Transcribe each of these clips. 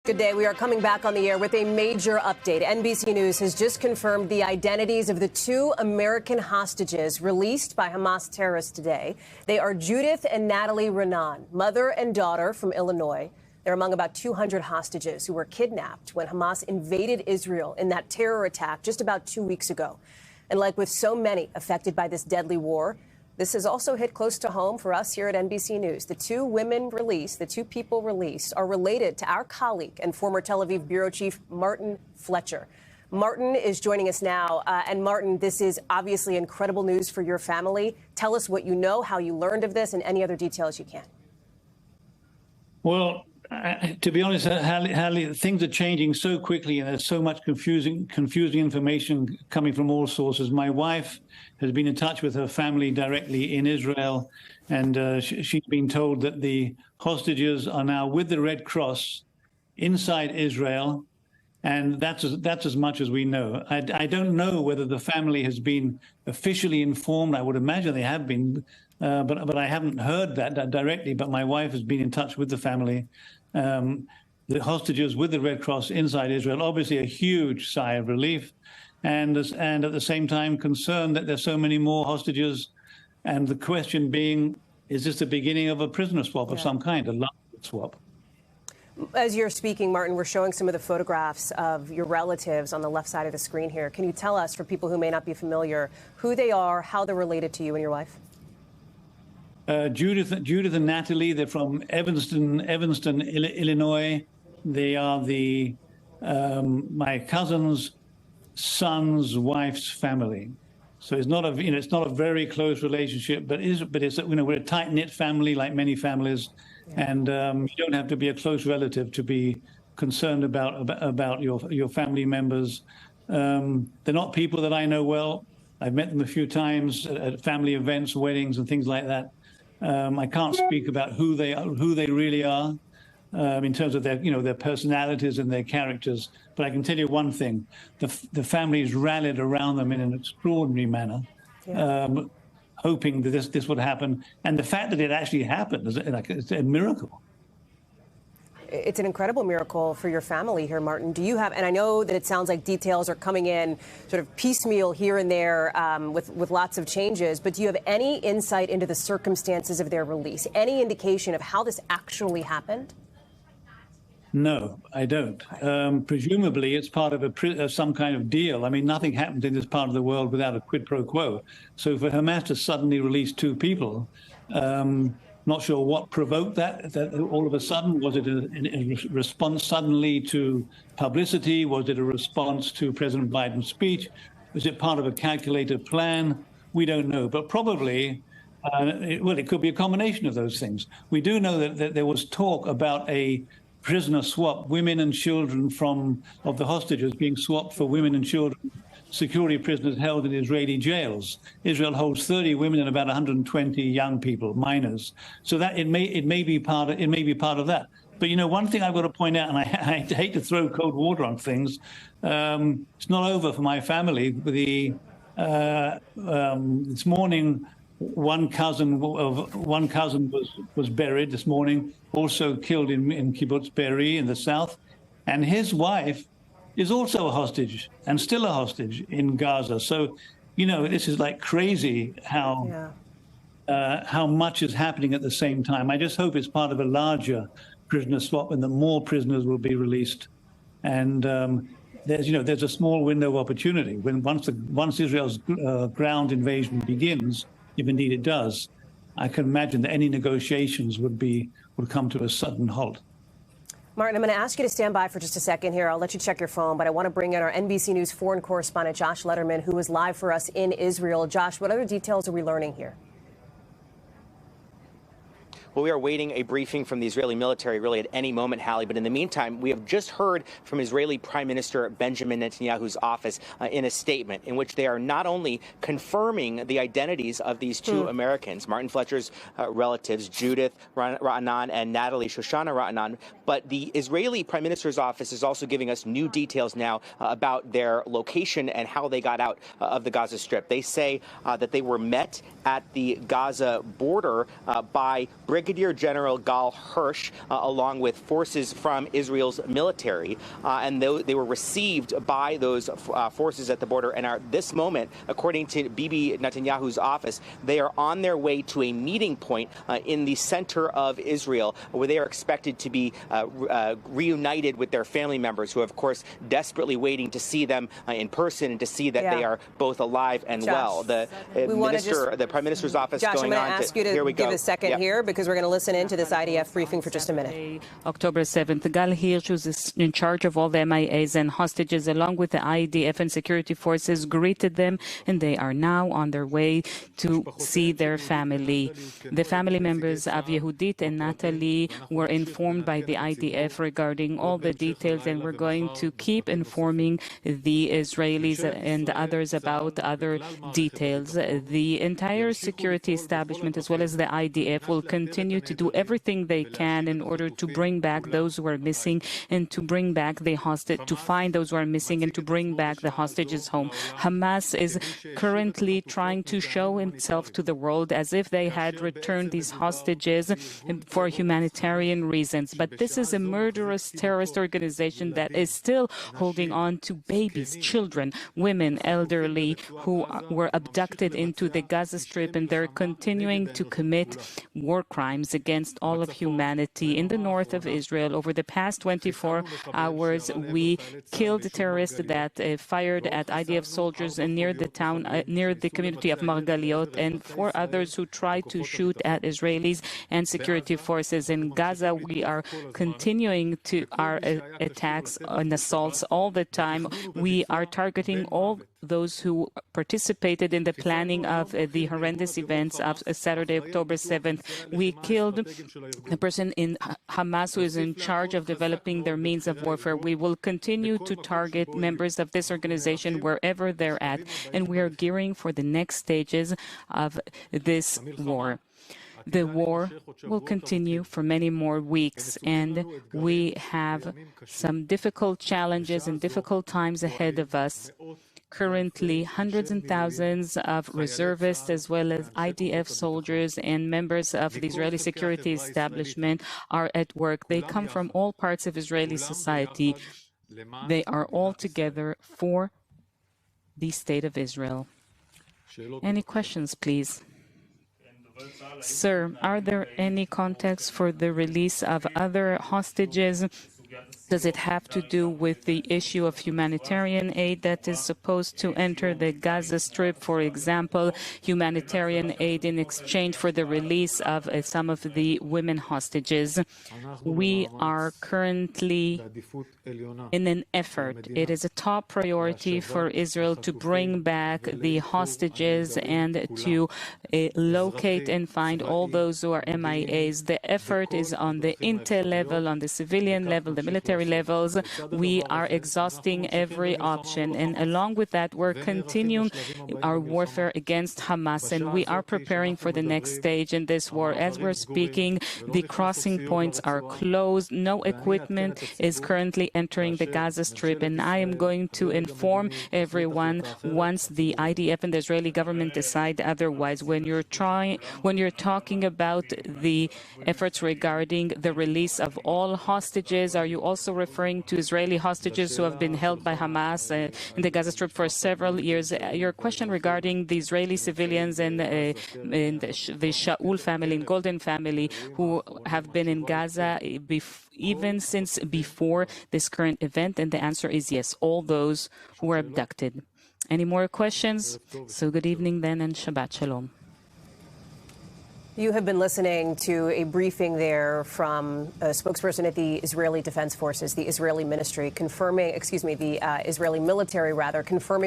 Good day. We are coming back on the air with a major update. NBC News has just confirmed the identities of the two American hostages released by Hamas terrorists today. They are Judith and Natalie Raanan, mother and daughter from Illinois. They're among about 200 hostages who were kidnapped when Hamas invaded Israel in that terror attack just about 2 weeks ago. And like with so many affected by this deadly war, this has also hit close to home for us here at NBC News. The two people released, are related to our colleague and former Tel Aviv bureau chief, Martin Fletcher. Martin is joining us now. And Martin, this is obviously incredible news for your family. Tell us what you know, how you learned of this, and any other details you can. Well, to be honest, Hallie, things are changing so quickly, and there's so much confusing information coming from all sources. My wife has been in touch with her family directly in Israel, and she's been told that the hostages are now with the Red Cross inside Israel, and that's as much as we know. I don't know whether the family has been officially informed. I would imagine they have been, but I haven't heard that directly. But my wife has been in touch with the family. The hostages with the Red Cross inside Israel, obviously a huge sigh of relief, and at the same time concerned that there's so many more hostages, and the question being, is this the beginning of a prisoner swap of some kind, a large swap? As you're speaking, Martin, we're showing some of the photographs of your relatives on the left side of the screen here. Can you tell us, for people who may not be familiar, who they are, how they're related to you and your wife? Judith and Natalie, they're from Evanston, Illinois. They are my cousin's son's wife's family. So it's not a very close relationship, but it's we're a tight knit family, like many families, and you don't have to be a close relative to be concerned about your family members. They're not people that I know well. I've met them a few times at family events, weddings, and things like that. I can't speak about who they really are in terms of their personalities and their characters. But I can tell you one thing: the families rallied around them in an extraordinary manner, hoping that this would happen. And the fact that it actually happened it's a miracle. It's an incredible miracle for your family here, Martin. Do you have, and I know that it sounds like details are coming in sort of piecemeal here and there with lots of changes, but do you have any insight into the circumstances of their release? Any indication of how this actually happened? No, I don't. Presumably, it's part of some kind of deal. I mean, nothing happens in this part of the world without a quid pro quo. So for Hamas to suddenly release two people, not sure what provoked that all of a sudden. Was it a response suddenly to publicity? Was it a response to President Biden's speech? Was it part of a calculated plan? We don't know. But probably, it could be a combination of those things. We do know that there was talk about a prisoner swap, women and children of the hostages being swapped for women and children, security prisoners held in Israeli jails. Israel holds 30 women and about 120 young people, minors. So that it may be part of that. But one thing I've got to point out, and I hate to throw cold water on things, it's not over for my family. This morning, one cousin was buried this morning, also killed in Kibbutz Be'eri in the south, and his wife is also a hostage and still a hostage in Gaza. So, this is like crazy how much is happening at the same time. I just hope it's part of a larger prisoner swap and that more prisoners will be released. And there's a small window of opportunity once Israel's ground invasion begins, if indeed it does. I can imagine that any negotiations would come to a sudden halt. Martin, I'm going to ask you to stand by for just a second here. I'll let you check your phone, but I want to bring in our NBC News foreign correspondent, Josh Letterman, who is live for us in Israel. Josh, what other details are we learning here? Well, we are waiting a briefing from the Israeli military really at any moment, Hallie. But in the meantime, we have just heard from Israeli Prime Minister Benjamin Netanyahu's office in a statement in which they are not only confirming the identities of these two Americans, Martin Fletcher's relatives, Judith Raanan and Natalie Raanan, but the Israeli Prime Minister's office is also giving us new details now about their location and how they got out of the Gaza Strip. They say that they were met at the Gaza border by brigade Brigadier General Gal Hirsch, along with forces from Israel's military, and they were received by those forces at the border and are, this moment, according to Bibi Netanyahu's office, they are on their way to a meeting point in the center of Israel, where they are expected to be reunited with their family members, who are, of course, desperately waiting to see them in person and to see that they are both alive and well. The Prime Minister's office Josh, going I'm on. going to ask you to give a second here, because we're going to listen into this IDF briefing for just a minute. October 7th, Gal Hirsch, who's in charge of all the MIAs and hostages, along with the IDF and security forces, greeted them, and they are now on their way to see their family. The family members of Judith and Natalie were informed by the IDF regarding all the details, and we're going to keep informing the Israelis and others about other details. The entire security establishment, as well as the IDF, will continue to do everything they can in order to bring back those who are missing and to bring back the hostage, to find those who are missing and to bring back the hostages home. Hamas is currently trying to show itself to the world as if they had returned these hostages for humanitarian reasons. But this is a murderous terrorist organization that is still holding on to babies, children, women, elderly, who were abducted into the Gaza Strip, and they're continuing to commit war crimes against all of humanity. In the north of Israel, over the past 24 hours, we killed terrorists that fired at IDF soldiers near the town, near the community of Margaliot, and 4 others who tried to shoot at Israelis and security forces. In Gaza, we are continuing to our attacks and assaults all the time. We are targeting all those who participated in the planning of the horrendous events of Saturday, October 7th. We killed the person in Hamas who is in charge of developing their means of warfare. We will continue to target members of this organization wherever they're at, and we are gearing for the next stages of this war. The war will continue for many more weeks, and we have some difficult challenges and difficult times ahead of us. Currently, hundreds and thousands of reservists, as well as IDF soldiers and members of the Israeli security establishment, are at work. They come from all parts of Israeli society. They are all together for the state of Israel. Any questions, please? Sir, are there any contacts for the release of other hostages? Does it have to do with the issue of humanitarian aid that is supposed to enter the Gaza Strip, for example, humanitarian aid in exchange for the release of some of the women hostages? We are currently in an effort. It is a top priority for Israel to bring back the hostages and to locate and find all those who are MIAs. The effort is on the intel level, on the civilian level, the military levels. We are exhausting every option, and along with that, we're continuing our warfare against Hamas, and we are preparing for the next stage in this war. As we're speaking, the crossing points are closed. No equipment is currently entering the Gaza Strip, and I am going to inform everyone once the IDF and the Israeli government decide otherwise. When you're talking about the efforts regarding the release of all hostages, are you also referring to Israeli hostages who have been held by Hamas in the Gaza Strip for several years? Your question regarding the Israeli civilians and the Shaul family and Golden family who have been in Gaza even since before this current event, and the answer is yes, all those who were abducted. Any more questions? So good evening then, and Shabbat Shalom. You have been listening to a briefing there from a spokesperson at the Israeli Defense Forces, the Israeli military, confirming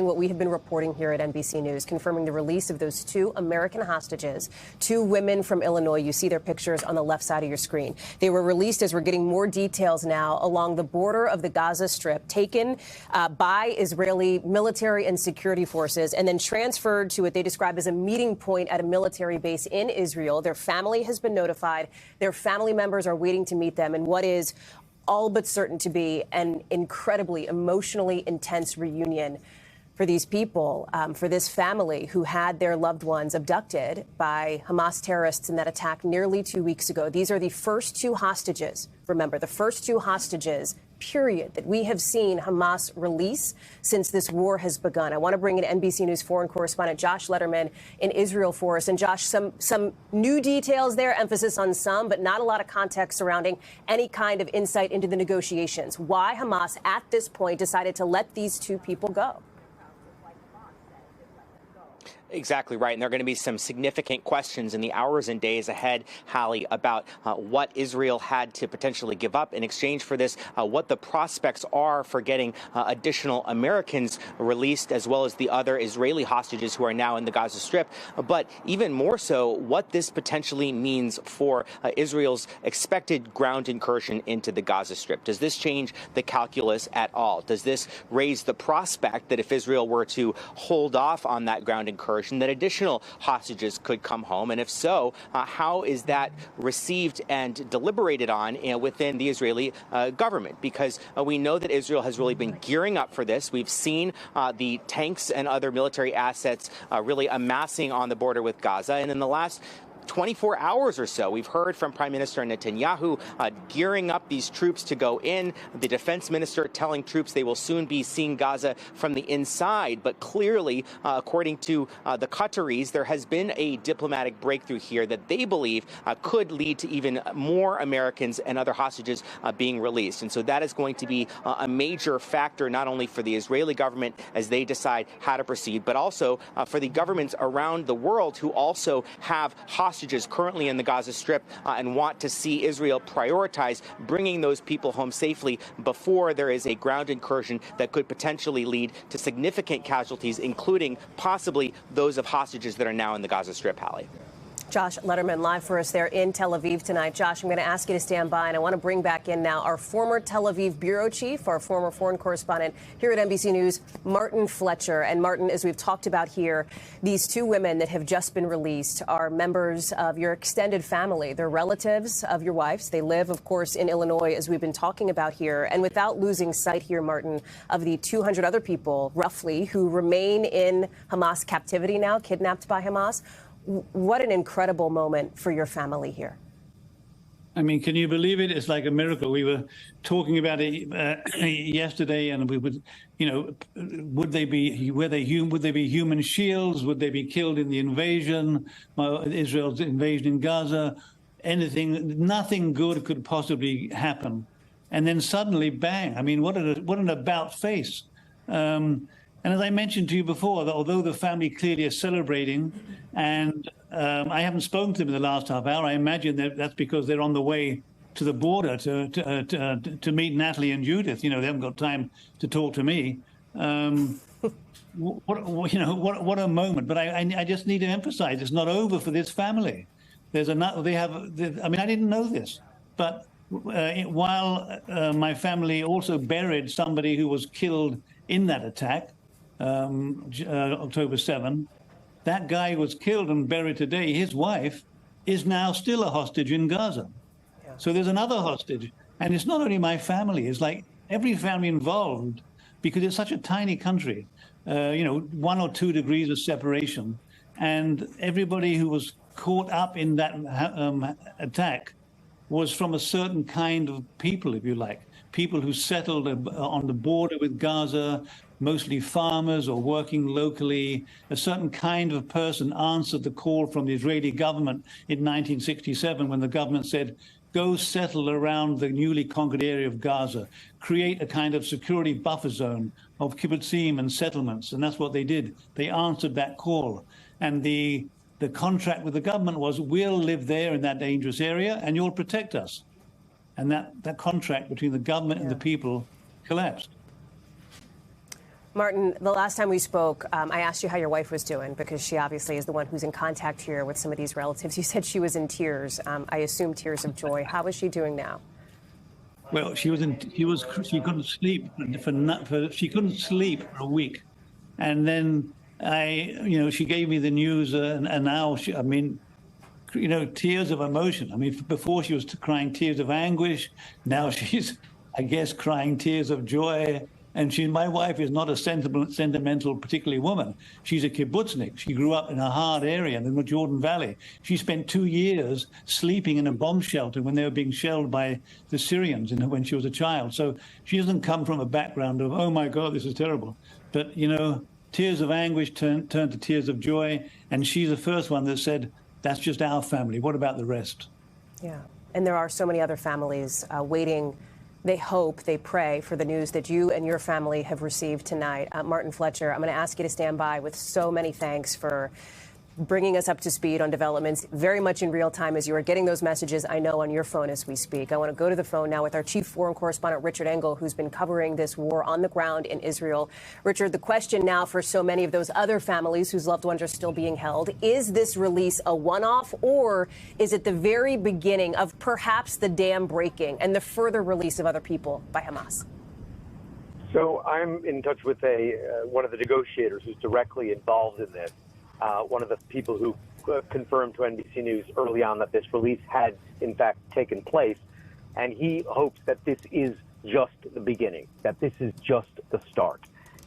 what we have been reporting here at NBC News, confirming the release of those 2 American hostages, 2 women from Illinois. You see their pictures on the left side of your screen. They were released, as we're getting more details now, along the border of the Gaza Strip, taken by Israeli military and security forces, and then transferred to what they describe as a meeting point at a military base in Israel. Their family has been notified. Their family members are waiting to meet them in what is all but certain to be an incredibly emotionally intense reunion for for these people, for this family who had their loved ones abducted by Hamas terrorists in that attack nearly 2 weeks ago. These are the first two hostages, remember, the first two hostages, period, that we have seen Hamas release since this war has begun. I want to bring in NBC News foreign correspondent Josh Letterman in Israel for us. And Josh, some new details there, emphasis on some, but not a lot of context surrounding any kind of insight into the negotiations. Why Hamas at this point decided to let these two people go? Exactly right. And there are going to be some significant questions in the hours and days ahead, Hallie, about what Israel had to potentially give up in exchange for this, what the prospects are for getting additional Americans released, as well as the other Israeli hostages who are now in the Gaza Strip. But even more so, what this potentially means for Israel's expected ground incursion into the Gaza Strip. Does this change the calculus at all? Does this raise the prospect that if Israel were to hold off on that ground incursion, that additional hostages could come home? And if so, how is that received and deliberated on within the Israeli government? Because we know that Israel has really been gearing up for this. We've seen the tanks and other military assets really amassing on the border with Gaza. And in the last 24 hours or so, we've heard from Prime Minister Netanyahu gearing up these troops to go in. The defense minister telling troops they will soon be seeing Gaza from the inside. But clearly, according to the Qataris, there has been a diplomatic breakthrough here that they believe could lead to even more Americans and other hostages being released. And so that is going to be a major factor, not only for the Israeli government as they decide how to proceed, but also for the governments around the world who also have hostages currently in the Gaza Strip and want to see Israel prioritize bringing those people home safely before there is a ground incursion that could potentially lead to significant casualties, including possibly those of hostages that are now in the Gaza Strip, Hallie. Josh Letterman live for us there in Tel Aviv tonight. Josh, I'm going to ask you to stand by, and I want to bring back in now our former Tel Aviv bureau chief, our former foreign correspondent here at NBC News, Martin Fletcher. And Martin, as we've talked about here, these two women that have just been released are members of your extended family. They're relatives of your wife's. They live, of course, in Illinois, as we've been talking about here. And without losing sight here, Martin, of the 200 other people, roughly, who remain in Hamas captivity now, kidnapped by Hamas, what an incredible moment for your family here. I mean, can you believe it? It's like a miracle. We were talking about it yesterday, and we would, would they be human shields? Would they be killed in the invasion, Israel's invasion in Gaza? Nothing good could possibly happen. And then suddenly, bang! I mean, what an about face. And as I mentioned to you before, that although the family clearly is celebrating, and I haven't spoken to them in the last half hour, I imagine that's because they're on the way to the border to meet Natalie and Judith. They haven't got time to talk to me. What a moment! But I just need to emphasize, it's not over for this family. I didn't know this, but while my family also buried somebody who was killed in that attack. October 7, that guy was killed and buried today. His wife is now still a hostage in Gaza. Yeah. So there's another hostage. And it's not only my family, it's like every family involved, because it's such a tiny country, 1 or 2 degrees of separation. And everybody who was caught up in that attack was from a certain kind of people, if you like, people who settled on the border with Gaza, mostly farmers or working locally. A certain kind of person answered the call from the Israeli government in 1967 when the government said, go settle around the newly conquered area of Gaza, create a kind of security buffer zone of kibbutzim and settlements. And that's what they did. They answered that call. And the contract with the government was, we'll live there in that dangerous area and you'll protect us. And that contract between the government and the people collapsed. Martin, the last time we spoke, I asked you how your wife was doing, because she obviously is the one who's in contact here with some of these relatives. You said she was in tears. I assume tears of joy. How is she doing now? Well, she couldn't sleep she couldn't sleep for a week, and then she gave me the news, and now tears of emotion. I mean, before she was crying tears of anguish. Now she's, I guess, crying tears of joy. And my wife is not a sentimental, particularly woman. She's a kibbutznik. She grew up in a hard area in the Jordan Valley. She spent 2 years sleeping in a bomb shelter when they were being shelled by the Syrians when she was a child. So she doesn't come from a background of, oh, my God, this is terrible. But, tears of anguish turn to tears of joy. And she's the first one that said, that's just our family. What about the rest? Yeah. And there are so many other families waiting. They hope, they pray for the news that you and your family have received tonight. Martin Fletcher, I'm going to ask you to stand by with so many thanks for bringing us up to speed on developments very much in real time as you are getting those messages, I know, on your phone as we speak. I want to go to the phone now with our chief foreign correspondent, Richard Engel, who's been covering this war on the ground in Israel. Richard, the question now for so many of those other families whose loved ones are still being held, is this release a one-off, or is it the very beginning of perhaps the dam breaking and the further release of other people by Hamas? So I'm in touch with one of the negotiators who's directly involved in this. One of the people who confirmed to NBC News early on that this release had, in fact, taken place. And he hopes that this is just the beginning, that this is just the start.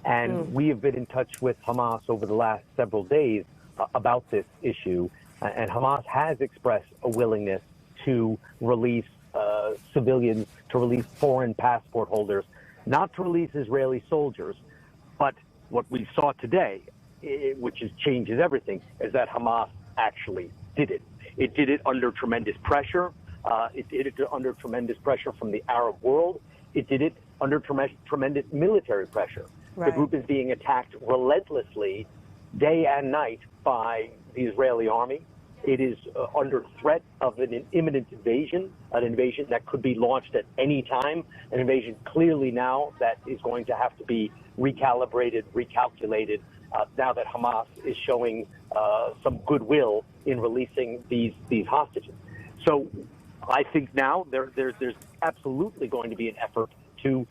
And we have been in touch with Hamas over the last several days about this issue. And Hamas has expressed a willingness to release civilians, to release foreign passport holders, not to release Israeli soldiers. But what we saw today, which changes everything, is that Hamas actually did it. It did it under tremendous pressure. It did it under tremendous pressure from the Arab world. It did it under tremendous military pressure. Right. The group is being attacked relentlessly, day and night, by the Israeli army. It is under threat of an imminent invasion, an invasion that could be launched at any time, an invasion clearly now that is going to have to be recalibrated, recalculated, now that Hamas is showing some goodwill in releasing these hostages. So I think now there's absolutely going to be an effort to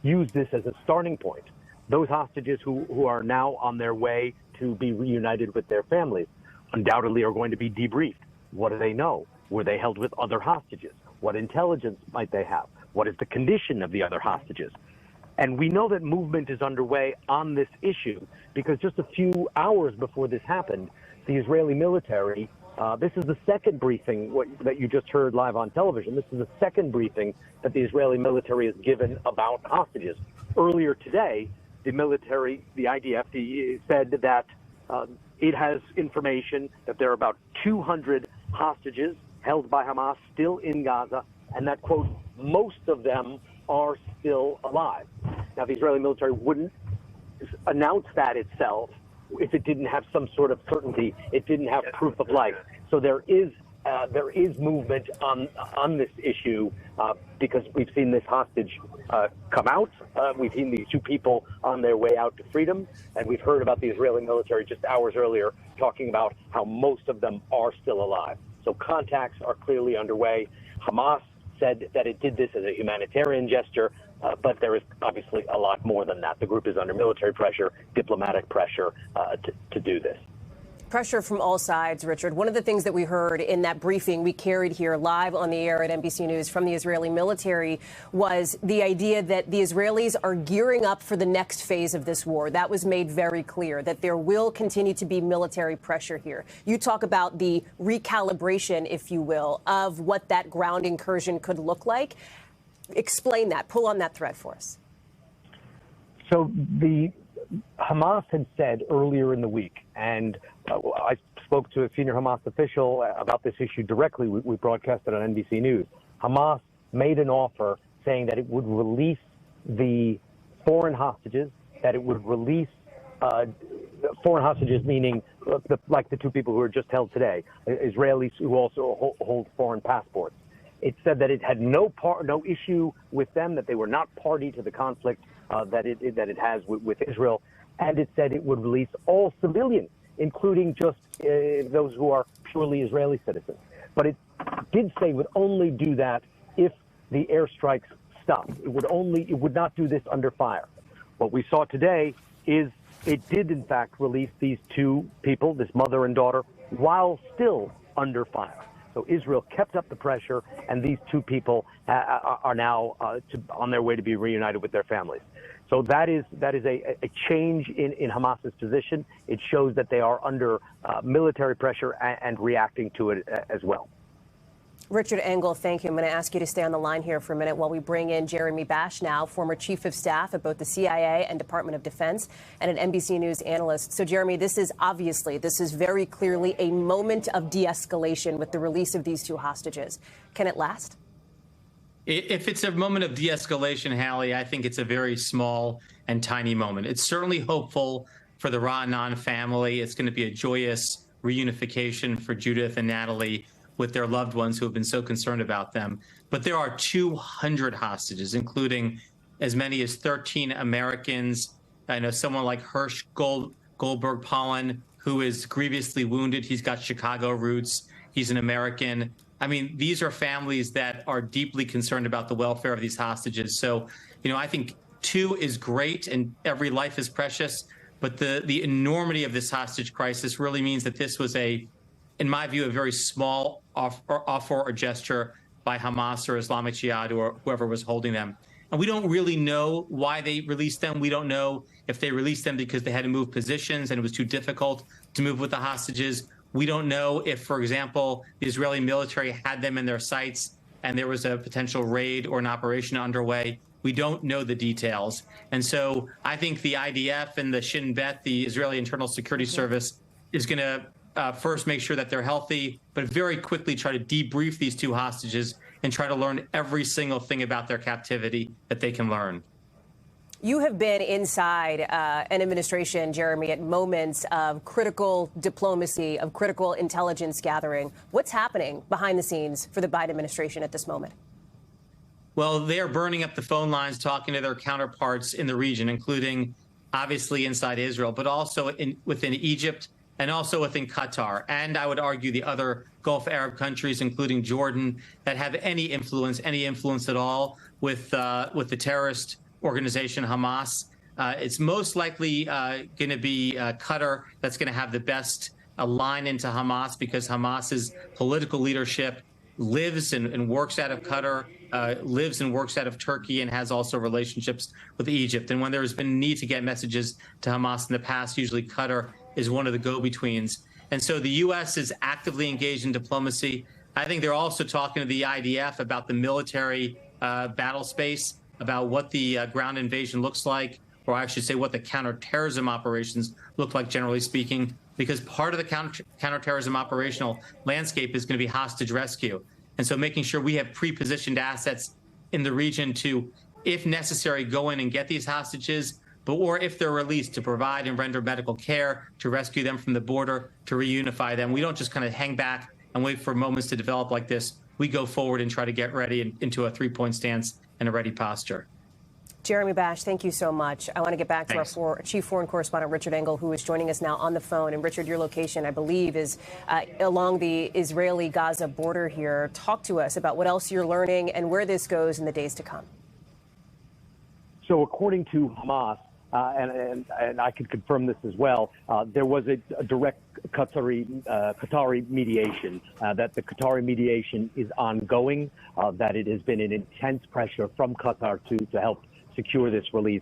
use this as a starting point. Those hostages who are now on their way to be reunited with their families undoubtedly are going to be debriefed. What do they know? Were they held with other hostages? What intelligence might they have? What is the condition of the other hostages? And we know that movement is underway on this issue because just a few hours before this happened, the Israeli military, this is the second briefing that you just heard live on television. This is the second briefing that the Israeli military has given about hostages. Earlier today, the military, the IDF, said that it has information that there are about 200 hostages held by Hamas still in Gaza, and that, quote, most of them are still alive. Now, the Israeli military wouldn't announce that itself if it didn't have some sort of certainty, it didn't have proof of life. So there is movement on this issue because we've seen this hostage come out. We've seen these two people on their way out to freedom, and we've heard about the Israeli military just hours earlier talking about how most of them are still alive. So contacts are clearly underway. Hamas said that it did this as a humanitarian gesture, but there is obviously a lot more than that. The group is under military pressure, diplomatic pressure to do this. Pressure from all sides, Richard. One of the things that we heard in that briefing we carried here live on the air at NBC News from the Israeli military was the idea that the Israelis are gearing up for the next phase of this war. That was made very clear, that there will continue to be military pressure here. You talk about the recalibration, if you will, of what that ground incursion could look like. Explain that. Pull on that thread for us. So the Hamas had said earlier in the week, and I spoke to a senior Hamas official about this issue directly. We broadcast it on NBC News. Hamas made an offer saying that it would release the foreign hostages, that it would release foreign hostages, meaning like the two people who are just held today, Israelis who also hold foreign passports. It said that it had no issue with them, that they were not party to the conflict that it has with Israel, and it said it would release all civilians, including just those who are purely Israeli citizens. But it did say it would only do that if the airstrikes stopped. It would not do this under fire. What we saw today is it did in fact release these two people, this mother and daughter, while still under fire. So Israel kept up the pressure, and these two people are now on their way to be reunited with their families. So that is a change in Hamas's position. It shows that they are under military pressure and reacting to it as well. Richard Engel, thank you. I'm going to ask you to stay on the line here for a minute while we bring in Jeremy Bash now, former chief of staff at both the CIA and Department of Defense, and an NBC News analyst. So, Jeremy, this is very clearly a moment of de-escalation with the release of these two hostages. Can it last? If it's a moment of de-escalation, Hallie, I think it's a very small and tiny moment. It's certainly hopeful for the Raanan family. It's going to be a joyous reunification for Judith and Natalie with their loved ones who have been so concerned about them. But there are 200 hostages, including as many as 13 Americans. I know someone like Hirsch Goldberg-Pollen, who is grievously wounded. He's got Chicago roots. He's an American. I mean, these are families that are deeply concerned about the welfare of these hostages. So, I think 2 is great and every life is precious. But the enormity of this hostage crisis really means that this was in my view, a very small offer or gesture by Hamas or Islamic Jihad or whoever was holding them. And we don't really know why they released them. We don't know if they released them because they had to move positions and it was too difficult to move with the hostages. We don't know if, for example, the Israeli military had them in their sights and there was a potential raid or an operation underway. We don't know the details. And so I think the IDF and the Shin Bet, the Israeli Internal Security Service, is going to first make sure that they're healthy, but very quickly try to debrief these two hostages and try to learn every single thing about their captivity that they can learn. You have been inside an administration, Jeremy, at moments of critical diplomacy, of critical intelligence gathering. What's happening behind the scenes for the Biden administration at this moment? Well, they are burning up the phone lines, talking to their counterparts in the region, including obviously inside Israel, but also within Egypt and also within Qatar. And I would argue the other Gulf Arab countries, including Jordan, that have any influence at all with the terrorist organization Hamas. It's most likely going to be Qatar that's going to have the best line into Hamas, because Hamas's political leadership lives and works out of Qatar, lives and works out of Turkey, and has also relationships with Egypt. And when there's been a need to get messages to Hamas in the past, usually Qatar is one of the go-betweens. And so the U.S. is actively engaged in diplomacy. I think they're also talking to the IDF about the military battle space, about what the ground invasion looks like, or I should say what the counterterrorism operations look like, generally speaking, because part of the counterterrorism operational landscape is going to be hostage rescue. And so making sure we have pre-positioned assets in the region to, if necessary, go in and get these hostages, or if they're released, to provide and render medical care, to rescue them from the border, to reunify them. We don't just kind of hang back and wait for moments to develop like this. We go forward and try to get ready into a three-point stance and a ready posture. Jeremy Bash, thank you so much. I want to get back to our chief foreign correspondent, Richard Engel, who is joining us now on the phone. And Richard, your location, I believe, is along the Israeli-Gaza border here. Talk to us about what else you're learning and where this goes in the days to come. So according to Hamas, and I can confirm this as well, there was a direct Qatari mediation, that the Qatari mediation is ongoing, that it has been an intense pressure from Qatar to help secure this release.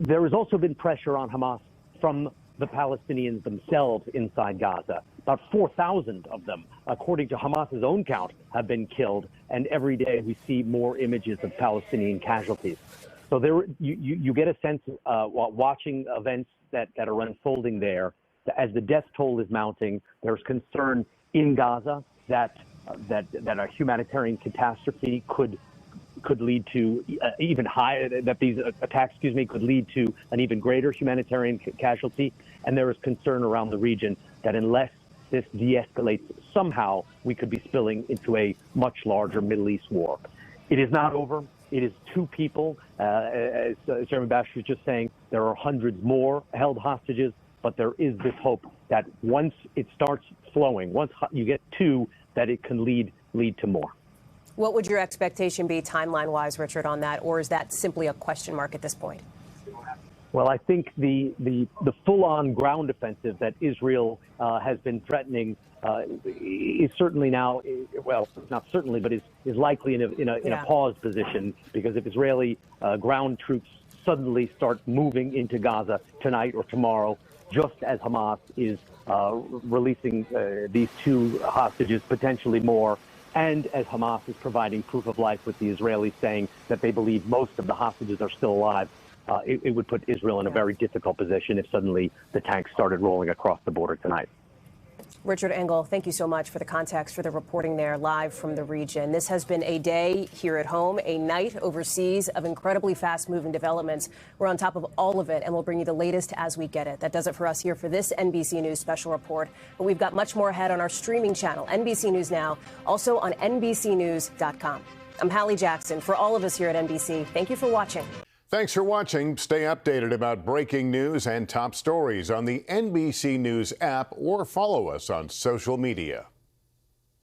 There has also been pressure on Hamas from the Palestinians themselves inside Gaza. About 4,000 of them, according to Hamas's own count, have been killed, and every day we see more images of Palestinian casualties. So there, you get a sense while watching events that are unfolding there, as the death toll is mounting. There's concern in Gaza that a humanitarian catastrophe could lead to even higher, that these attacks, could lead to an even greater humanitarian casualty. And there is concern around the region that unless this de-escalates somehow, we could be spilling into a much larger Middle East war. It is not over. It is two people. As Jeremy Bash was just saying, there are hundreds more held hostages, but there is this hope that once it starts flowing, once you get two, that it can lead to more. What would your expectation be timeline-wise, Richard, on that, or is that simply a question mark at this point? Well, I think the full-on ground offensive that Israel has been threatening is certainly now, well, not certainly, but is likely in a pause position, because if Israeli ground troops suddenly start moving into Gaza tonight or tomorrow, just as Hamas is releasing these two hostages, potentially more, and as Hamas is providing proof of life with the Israelis saying that they believe most of the hostages are still alive, it would put Israel in a very difficult position if suddenly the tanks started rolling across the border tonight. Richard Engel, thank you so much for the context, for the reporting there live from the region. This has been a day here at home, a night overseas of incredibly fast-moving developments. We're on top of all of it, and we'll bring you the latest as we get it. That does it for us here for this NBC News special report. But we've got much more ahead on our streaming channel, NBC News Now, also on NBCnews.com. I'm Hallie Jackson. For all of us here at NBC, thank you for watching. Thanks for watching. Stay updated about breaking news and top stories on the NBC News app or follow us on social media.